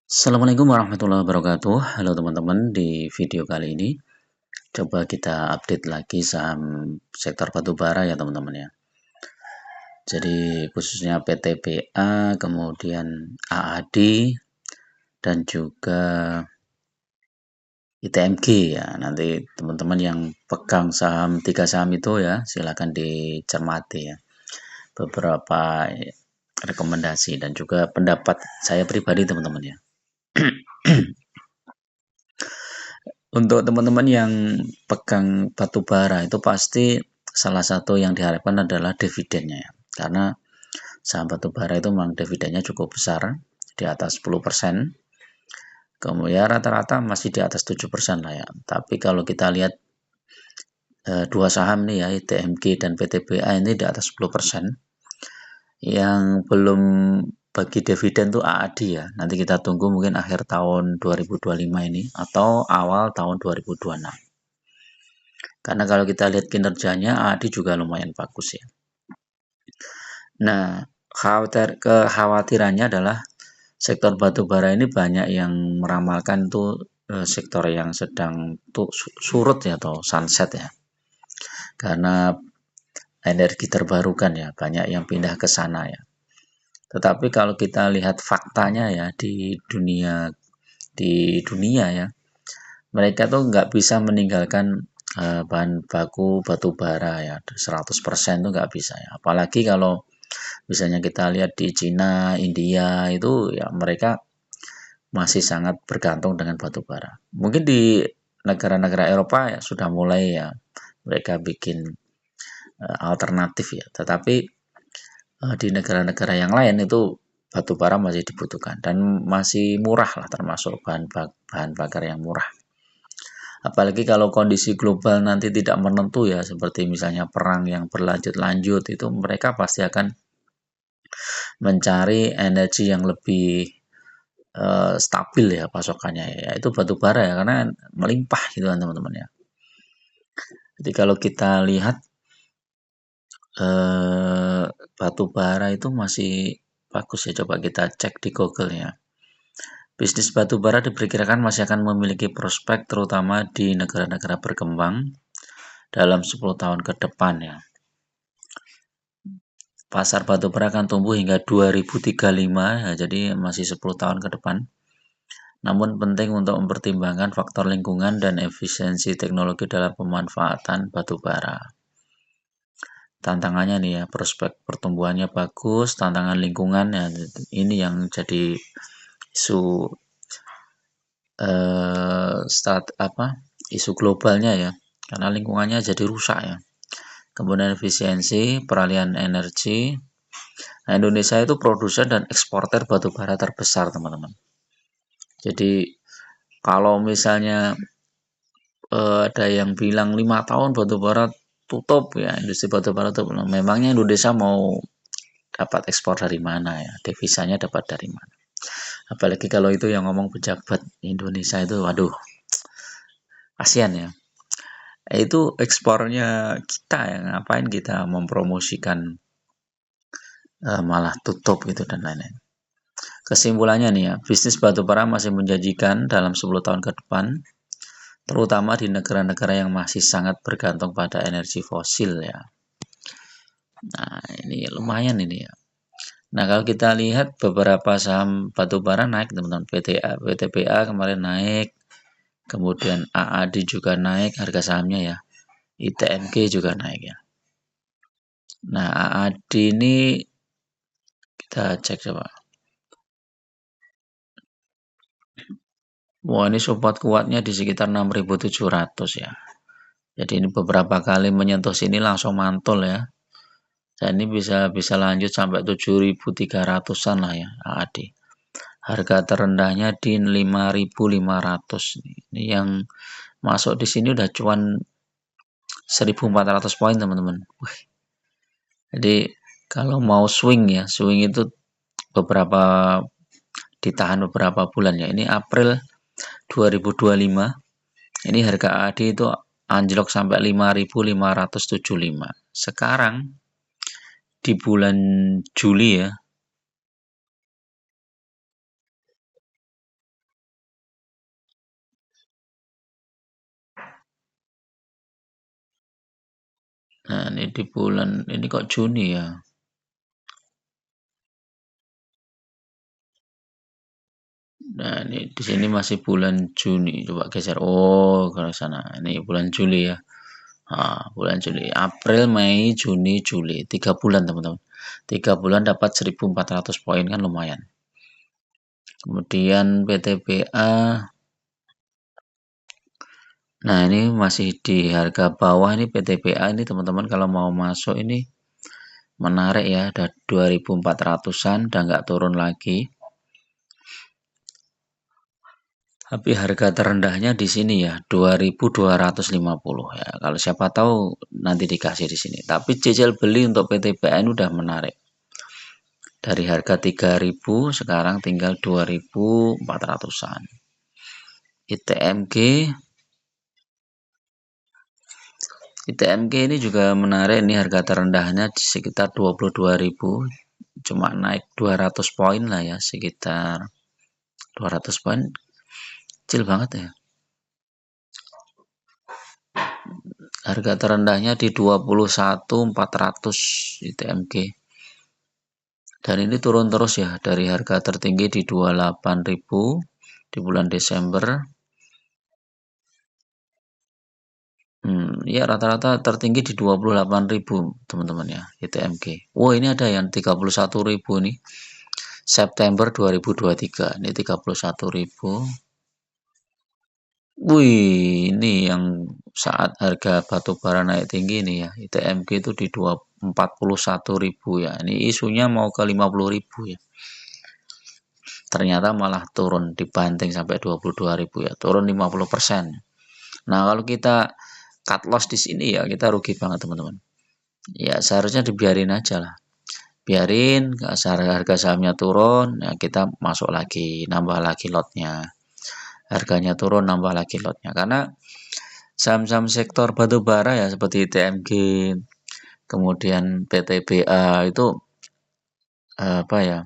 Assalamualaikum warahmatullahi wabarakatuh. Halo teman-teman, di video kali ini coba kita update lagi saham sektor batubara ya teman-teman ya. Jadi khususnya PTBA, kemudian AAD dan juga ITMG ya. Nanti teman-teman yang pegang saham tiga saham itu ya, silakan dicermati ya. Beberapa rekomendasi dan juga pendapat saya pribadi teman-teman ya. Untuk teman-teman yang pegang batu bara itu pasti salah satu yang diharapkan adalah dividennya ya. Karena saham batu bara itu memang dividennya cukup besar, di atas 10%. Kemudian rata-rata masih di atas 7% lah ya. Tapi kalau kita lihat dua saham nih ya, ITMG dan PTBA ini di atas 10%. Yang belum bagi dividen tuh AAD ya. Nanti kita tunggu mungkin akhir tahun 2025 ini atau awal tahun 2026. Karena kalau kita lihat kinerjanya AAD juga lumayan bagus ya. Nah, kekhawatirannya adalah sektor batubara ini banyak yang meramalkan tuh sektor yang sedang tuh surut ya atau sunset ya. Karena energi terbarukan ya, banyak yang pindah ke sana ya. Tetapi kalau kita lihat faktanya ya di dunia ya, mereka tuh nggak bisa meninggalkan bahan baku batu bara ya 100% tuh nggak bisa ya. Apalagi kalau misalnya kita lihat di Cina, India itu ya mereka masih sangat bergantung dengan batu bara. Mungkin di negara-negara Eropa ya sudah mulai ya mereka bikin alternatif ya. Tetapi di negara-negara yang lain itu batu bara masih dibutuhkan dan masih murah lah, termasuk bahan bakar yang murah. Apalagi kalau kondisi global nanti tidak menentu ya, seperti misalnya perang yang berlanjut-lanjut, itu mereka pasti akan mencari energi yang lebih stabil ya pasokannya ya, yaitu batu bara ya, karena melimpah gitu kan teman-teman ya. Jadi kalau kita lihat batu bara itu masih bagus ya, coba kita cek di Google ya. Bisnis batu bara diperkirakan masih akan memiliki prospek terutama di negara-negara berkembang dalam 10 tahun ke depan ya. Pasar batu bara akan tumbuh hingga 2035 ya, jadi masih 10 tahun ke depan. Namun penting untuk mempertimbangkan faktor lingkungan dan efisiensi teknologi dalam pemanfaatan batu bara. Tantangannya nih ya, prospek pertumbuhannya bagus, tantangan lingkungan ya, ini yang jadi isu isu globalnya ya, karena lingkungannya jadi rusak ya. Kemudian efisiensi, peralihan energi. Nah, Indonesia itu produsen dan eksportir batu bara terbesar, teman-teman. Jadi kalau misalnya ada yang bilang 5 tahun batu bara tutup ya, industri batu bara tutup. Memangnya Indonesia mau dapat ekspor dari mana ya? Devisanya dapat dari mana? Apalagi kalau itu yang ngomong pejabat Indonesia itu, waduh, kasihan ya. Itu ekspornya kita ya, ngapain kita mempromosikan malah tutup gitu dan lain-lain. Kesimpulannya nih ya, bisnis batubara masih menjanjikan dalam 10 tahun ke depan, terutama di negara-negara yang masih sangat bergantung pada energi fosil ya. Nah, ini lumayan ini ya. Nah, kalau kita lihat beberapa saham batubara naik, teman-teman. PTBA kemarin naik, kemudian AAD juga naik harga sahamnya ya. ITMG juga naik ya. Nah, AAD ini kita cek coba. Wah, ini support kuatnya di sekitar 6.700 ya. Jadi ini beberapa kali menyentuh sini langsung mantul ya. Dan ini bisa lanjut sampai 7.300-an lah ya AAD. Harga terendahnya di 5.500. Ini yang masuk di sini udah cuan 1.400 poin teman-teman. Jadi kalau mau swing ya, swing itu beberapa ditahan beberapa bulan ya. Ini April 2025. Ini harga AAD itu anjlok sampai 5.575. Sekarang di bulan Juli ya, Nah, ini di bulan ini kok Juni ya. Nah, ini di sini masih bulan Juni. Coba geser. Oh, ke sana. Ini bulan Juli ya. Bulan Juli, April, Mei, Juni, Juli. 3 bulan, teman-teman. 3 bulan dapat 1.400 poin kan lumayan. Kemudian PTBA. Nah, ini masih di harga bawah ini PTBA ini teman-teman kalau mau masuk ini menarik ya. Ada 2.400-an dan nggak turun lagi. Tapi harga terendahnya di sini ya 2.250 ya. Kalau siapa tahu nanti dikasih di sini. Tapi cicil beli untuk PTBN udah menarik. Dari harga 3.000 sekarang tinggal 2.400-an. ITMG ITMG ini juga menarik, ini harga terendahnya di sekitar 22.000. Cuma naik 200 poin lah ya, sekitar 200 poin. Kecil banget ya. Harga terendahnya di 21.400 ITMG. Dan ini turun terus ya, dari harga tertinggi di 28.000 di bulan Desember. Ya rata-rata tertinggi di 28.000 teman-teman ya, ITMG. Wah, ini ada yang 31.000 nih. September 2023 ini 31.000. Wih, ini yang saat harga batu bara naik tinggi nih ya. ITMG itu di 41.000 ya. Ini isunya mau ke 50.000 ya. Ternyata malah turun dibanting sampai 22.000 ya. Turun 50%. Nah, kalau kita cut loss di sini ya kita rugi banget teman-teman. Ya seharusnya dibiarin aja lah. Biarin harga sahamnya turun, ya kita masuk lagi, nambah lagi lotnya. Harganya turun, nambah lagi lotnya. Karena saham-saham sektor batubara ya seperti TMG, kemudian PTBA itu apa ya,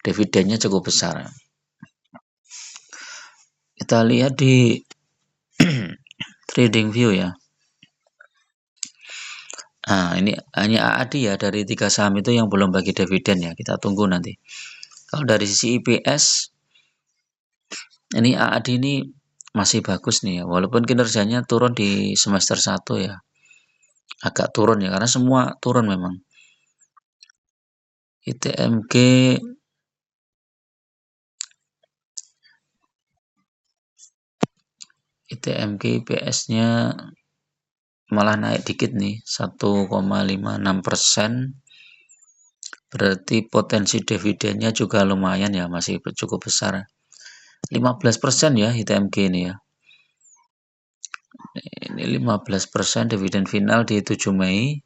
dividennya cukup besar. Kita lihat di trading view ya. Nah, ini hanya AAD ya dari 3 saham itu yang belum bagi dividen ya. Kita tunggu nanti. Kalau dari sisi IPS, ini AAD ini masih bagus nih ya. Walaupun kinerjanya turun di semester 1 ya. Agak turun ya, karena semua turun memang. ITMG IPS-nya malah naik dikit nih, 1,56%. Berarti potensi dividennya juga lumayan ya, masih cukup besar. 15% ya ITMG ini ya. Ini 15% dividen final di 7 Mei,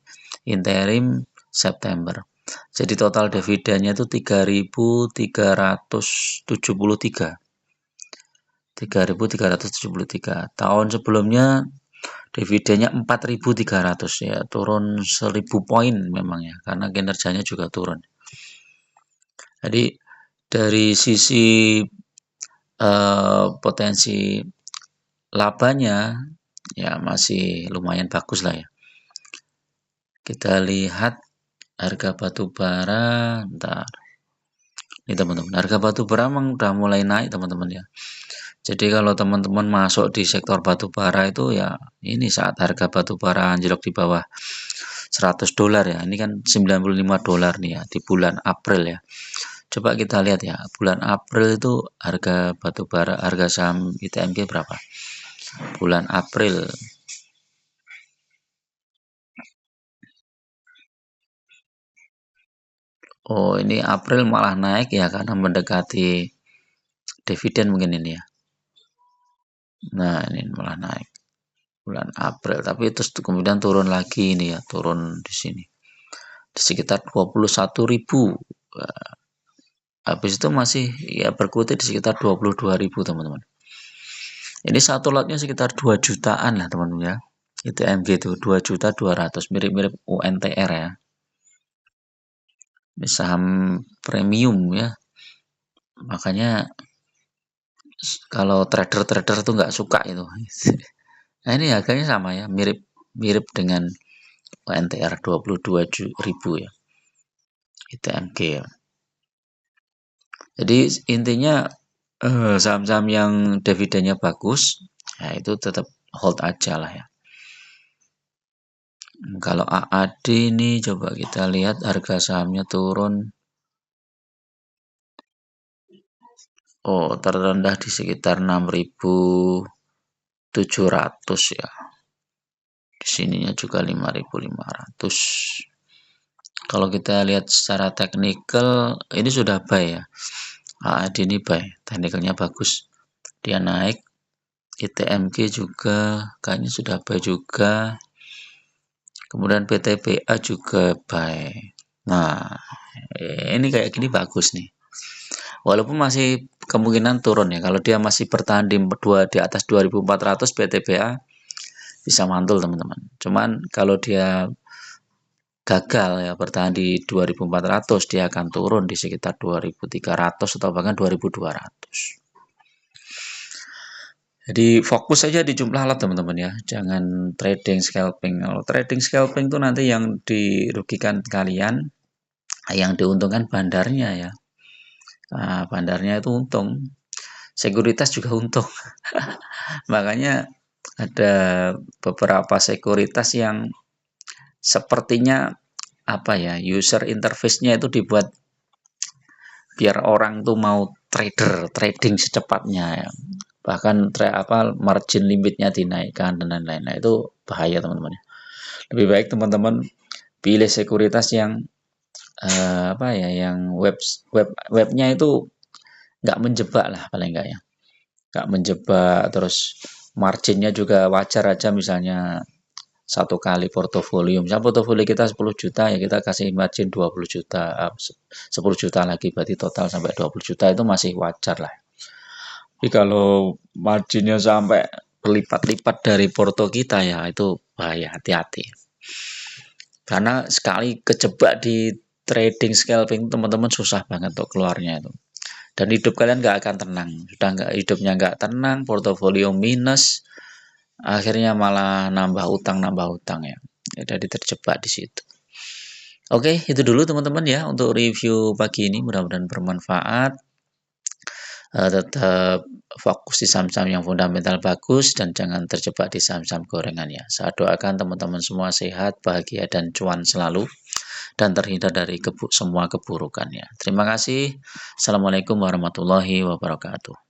interim September. Jadi total dividennya itu 3.373. 3.373. Tahun sebelumnya dividennya 4.300 ya, turun 1.000 poin memang ya, karena kinerjanya juga turun. Jadi dari sisi potensi labanya ya masih lumayan bagus lah ya. Kita lihat harga batu bara, bentar. Ini teman-teman, harga batu bara memang udah mulai naik teman-teman ya. Jadi kalau teman-teman masuk di sektor batu bara itu ya ini saat harga batu bara anjlok di bawah $100 ya. Ini kan $95 nih ya di bulan April ya. Coba kita lihat ya, bulan April itu harga batu bara, harga saham ITMG berapa? Bulan April. Oh, ini April malah naik ya karena mendekati dividen mungkin ini ya. Nah, ini malah naik bulan April, tapi terus kemudian turun lagi ini ya, turun di sini. Di sekitar 21.000. Habis itu masih ya berkutik di sekitar 22.000 teman-teman. Ini satu lotnya sekitar 2 jutaan lah teman-teman ya. Itu MG itu 2.200.000, mirip-mirip UNTR ya. Ini saham premium ya. Makanya kalau trader-trader tuh nggak suka itu. Nah, ini harganya sama ya, mirip dengan UNTR 22.000 ya, ITMG ya. Jadi intinya saham-saham yang dividennya bagus, ya itu tetap hold aja lah ya. Kalau AAD ini coba kita lihat harga sahamnya turun. Oh, terendah di sekitar 6.700 ya. Di sininya juga 5.500. Kalau kita lihat secara teknikal ini sudah buy ya. AAD ini buy, teknikalnya bagus. Dia naik, ITMG juga kayaknya sudah buy juga. Kemudian PTBA juga buy. Nah, ini kayak gini bagus nih. Walaupun masih kemungkinan turun ya. Kalau dia masih bertahan di atas 2.400, PTBA bisa mantul teman-teman. Cuman kalau dia gagal ya bertahan di 2.400, dia akan turun di sekitar 2.300 atau bahkan 2.200. Jadi fokus saja di jumlah lot teman-teman ya, jangan trading scalping. Kalau trading scalping itu nanti yang dirugikan kalian, yang diuntungkan bandarnya ya. Nah, bandarnya itu untung, sekuritas juga untung. Makanya ada beberapa sekuritas yang sepertinya apa ya, user interface-nya itu dibuat biar orang tuh mau trading secepatnya ya. Bahkan margin limitnya dinaikkan dan lain-lain. Nah, itu bahaya teman-teman. Lebih baik teman-teman pilih sekuritas yang yang webnya itu nggak menjebak lah paling nggak ya, nggak menjebak, terus marginnya juga wajar aja, misalnya satu kali portofolio, misalnya portofolio kita 10 juta ya kita kasih margin 20 juta, 10 juta lagi berarti total sampai 20 juta, itu masih wajar lah. Tapi kalau marginnya sampai berlipat-lipat dari porto kita ya itu bahaya, hati-hati. Karena sekali kejebak di trading scalping teman-teman susah banget untuk keluarnya itu. Dan hidup kalian nggak akan tenang. Sudah hidupnya nggak tenang, portofolio minus, akhirnya malah nambah utang ya. Jadi terjebak di situ. Oke, itu dulu teman-teman ya untuk review pagi ini, mudah-mudahan bermanfaat. Tetap fokus di saham-saham yang fundamental bagus dan jangan terjebak di saham-saham gorengan ya. Saya doakan teman-teman semua sehat, bahagia dan cuan selalu dan terhindar dari semua keburukan ya. Terima kasih. Assalamualaikum warahmatullahi wabarakatuh.